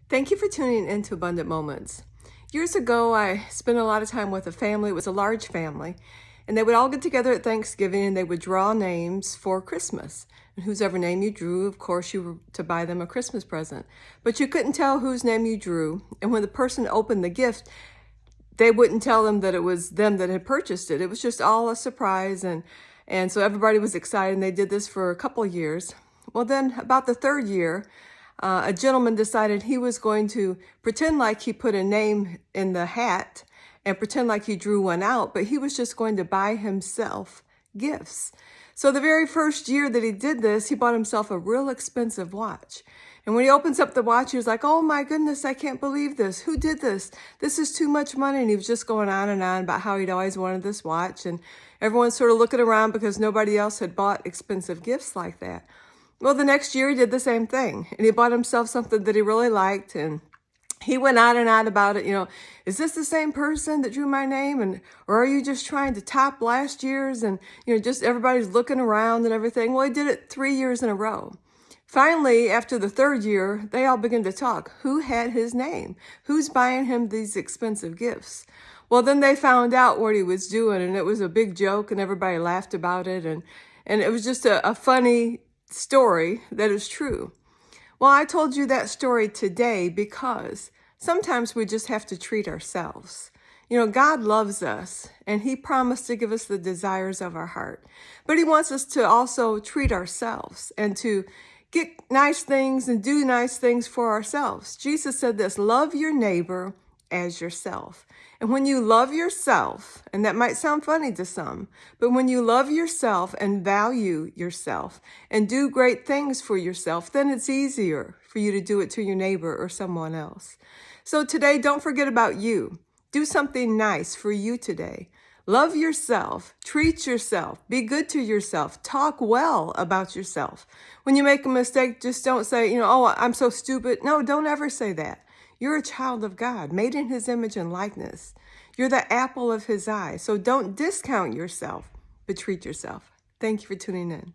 Thank you for tuning into Abundant Moments. Years ago, I spent a lot of time with a family. It was a large family, and they would all get together at Thanksgiving and they would draw names for Christmas. And whosever name you drew, of course, you were to buy them a Christmas present. But you couldn't tell whose name you drew. And when the person opened the gift, they wouldn't tell them that it was them that had purchased it. It was just all a surprise. And so everybody was excited, and they did this for a couple of years. Well, then about the third year, a gentleman decided he was going to pretend like he put a name in the hat and pretend like he drew one out, but he was just going to buy himself gifts. So the very first year that he did this, he bought himself a real expensive watch. And when he opens up the watch, he was like, "Oh my goodness, I can't believe this. Who did this? This is too much money." And he was just going on and on about how he'd always wanted this watch. And everyone's sort of looking around because nobody else had bought expensive gifts like that. Well, the next year he did the same thing, and he bought himself something that he really liked, and he went on and on about it. Is this the same person that drew my name? Or are you just trying to top last year's? And, just everybody's looking around and everything. Well, he did it 3 years in a row. Finally, after the third year, they all began to talk. Who had his name? Who's buying him these expensive gifts? Well, then they found out what he was doing, and it was a big joke, and everybody laughed about it. And it was just a funny story that is true. Well, I told you that story today because sometimes we just have to treat ourselves. God loves us, and he promised to give us the desires of our heart. But he wants us to also treat ourselves and to get nice things and do nice things for ourselves. Jesus said this: love your neighbor as yourself. And when you love yourself, and that might sound funny to some, but when you love yourself and value yourself and do great things for yourself, then it's easier for you to do it to your neighbor or someone else. So today, don't forget about you. Do something nice for you today. Love yourself, treat yourself, be good to yourself, talk well about yourself. When you make a mistake, just don't say, "Oh, I'm so stupid." No, don't ever say that. You're a child of God, made in his image and likeness. You're the apple of his eye. So don't discount yourself, but treat yourself. Thank you for tuning in.